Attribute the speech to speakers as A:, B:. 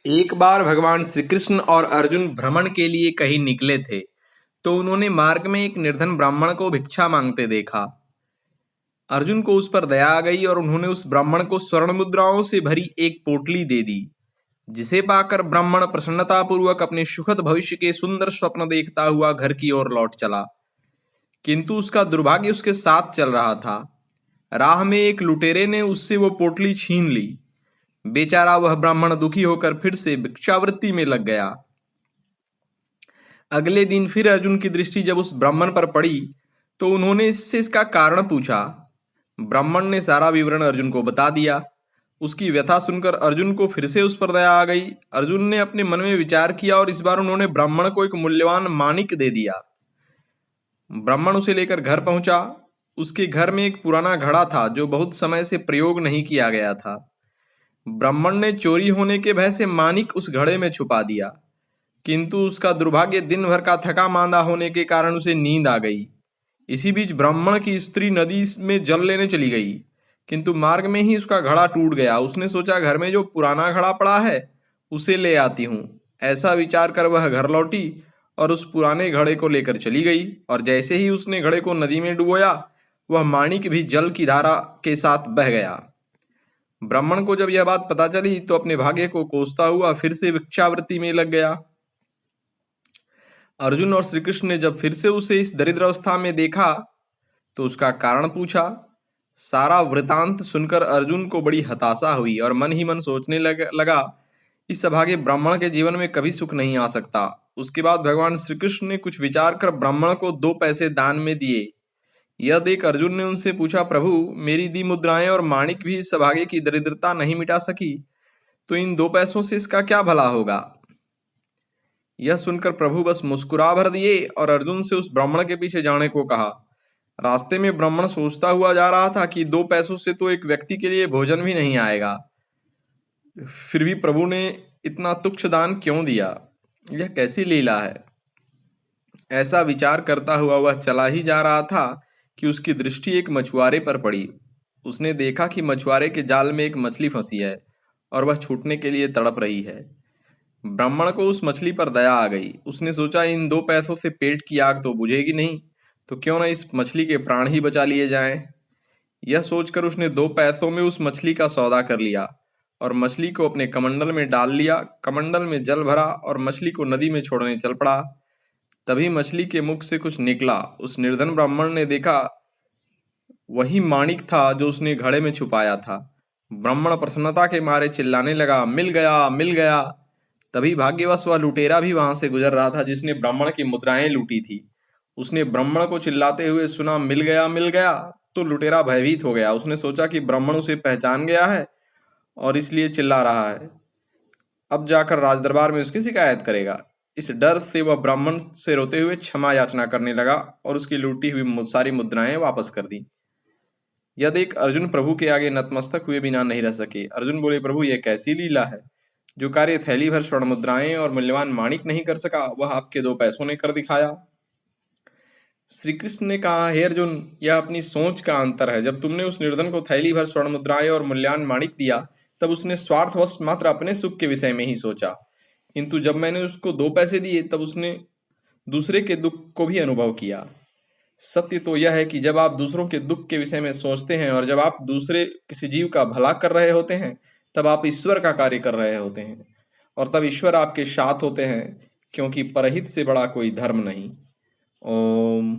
A: एक बार भगवान श्री कृष्ण और अर्जुन भ्रमण के लिए कहीं निकले थे, तो उन्होंने मार्ग में एक निर्धन ब्राह्मण को भिक्षा मांगते देखा। अर्जुन को उस पर दया आ गई और उन्होंने उस ब्राह्मण को स्वर्ण मुद्राओं से भरी एक पोटली दे दी, जिसे पाकर ब्राह्मण प्रसन्नतापूर्वक अपने सुखद भविष्य के सुंदर स्वप्न देखता हुआ घर की ओर लौट चला। किंतु उसका दुर्भाग्य उसके साथ चल रहा था। राह में एक लुटेरे ने उससे वो पोटली छीन ली। बेचारा वह ब्राह्मण दुखी होकर फिर से भिक्षावृत्ति में लग गया। अगले दिन फिर अर्जुन की दृष्टि जब उस ब्राह्मण पर पड़ी, तो उन्होंने इससे इसका कारण पूछा। ब्राह्मण ने सारा विवरण अर्जुन को बता दिया। उसकी व्यथा सुनकर अर्जुन को फिर से उस पर दया आ गई। अर्जुन ने अपने मन में विचार किया और इस बार उन्होंने ब्राह्मण को एक मूल्यवान माणिक दे दिया। ब्राह्मण उसे लेकर घर पहुंचा। उसके घर में एक पुराना घड़ा था जो बहुत समय से प्रयोग नहीं किया गया था। ब्राह्मण ने चोरी होने के भय से माणिक उस घड़े में छुपा दिया, किंतु उसका दुर्भाग्य दिन भर का थका मांदा होने के कारण उसे नींद आ गई। इसी बीच ब्राह्मण की स्त्री नदी में जल लेने चली गई, किंतु मार्ग में ही उसका घड़ा टूट गया। उसने सोचा, घर में जो पुराना घड़ा पड़ा है उसे ले आती हूँ। ऐसा विचार कर वह घर लौटी और उस पुराने घड़े को लेकर चली गई, और जैसे ही उसने घड़े को नदी में डुबोया, वह माणिक भी जल की धारा के साथ बह गया। ब्राह्मण को जब यह बात पता चली तो अपने भाग्य को कोसता हुआ फिर से भिक्षावृत्ति में लग गया। अर्जुन और श्री कृष्ण ने जब फिर से उसे इस दरिद्र अवस्था में देखा तो उसका कारण पूछा। सारा वृतांत सुनकर अर्जुन को बड़ी हताशा हुई और मन ही मन सोचने लगा, इस अभागे ब्राह्मण के जीवन में कभी सुख नहीं आ सकता। उसके बाद भगवान श्री कृष्ण ने कुछ विचार कर ब्राह्मण को 2 पैसे दान में दिए। यह देख अर्जुन ने उनसे पूछा, प्रभु, मेरी दी मुद्राएं और माणिक भी इस अभागे की दरिद्रता नहीं मिटा सकी, तो इन 2 पैसों से इसका क्या भला होगा। यह सुनकर प्रभु बस मुस्कुरा भर दिए और अर्जुन से उस ब्राह्मण के पीछे जाने को कहा। रास्ते में ब्राह्मण सोचता हुआ जा रहा था कि 2 पैसों से तो एक व्यक्ति के लिए भोजन भी नहीं आएगा, फिर भी प्रभु ने इतना तुच्छ दान क्यों दिया, यह कैसी लीला है। ऐसा विचार करता हुआ वह चला ही जा रहा था कि उसकी दृष्टि एक मछुआरे पर पड़ी। उसने देखा कि मछुआरे के जाल में एक मछली फंसी है और वह छूटने के लिए तड़प रही है। ब्राह्मण को उस मछली पर दया आ गई। उसने सोचा, इन 2 पैसों से पेट की आग तो बुझेगी नहीं, तो क्यों न इस मछली के प्राण ही बचा लिए जाएं। यह सोचकर उसने 2 पैसों में उस मछली का सौदा कर लिया और मछली को अपने कमंडल में डाल लिया। कमंडल में जल भरा और मछली को नदी में छोड़ने चल पड़ा। तभी मछली के मुख से कुछ निकला। उस निर्धन ब्राह्मण ने देखा, वही माणिक था जो उसने घड़े में छुपाया था। ब्राह्मण प्रसन्नता के मारे चिल्लाने लगा, मिल गया, मिल गया। तभी भाग्यवश वह लुटेरा भी वहां से गुजर रहा था जिसने ब्राह्मण की मुद्राएं लूटी थी। उसने ब्राह्मण को चिल्लाते हुए सुना, मिल गया, मिल गया, तो लुटेरा भयभीत हो गया। उसने सोचा कि ब्राह्मण उसे पहचान गया है और इसलिए चिल्ला रहा है, अब जाकर राजदरबार में उसकी शिकायत करेगा। इस डर से वह ब्राह्मण से रोते हुए क्षमा याचना करने लगा और उसकी लूटी हुई सारी मुद्राएं वापस कर दी। यह देख अर्जुन प्रभु के आगे नतमस्तक हुए बिना नहीं रह सके। अर्जुन बोले, प्रभु, यह कैसी लीला है। जो कार्य थैली भर स्वर्ण मुद्राएं और मूल्यवान माणिक नहीं कर सका, वह आपके 2 पैसों ने कर दिखाया। श्री कृष्ण ने कहा, हे अर्जुन, यह अपनी सोच का अंतर है। जब तुमने उस निर्धन को थैली भर स्वर्ण मुद्राएं और मूल्यवान माणिक दिया, तब उसने स्वार्थवश मात्र अपने सुख के विषय में ही सोचा, किंतु जब मैंने उसको 2 पैसे दिए तब उसने दूसरे के दुख को भी अनुभव किया। सत्य तो यह है कि जब आप दूसरों के दुख के विषय में सोचते हैं और जब आप दूसरे किसी जीव का भला कर रहे होते हैं, तब आप ईश्वर का कार्य कर रहे होते हैं, और तब ईश्वर आपके साथ होते हैं, क्योंकि परहित से बड़ा कोई धर्म नहीं। ओम।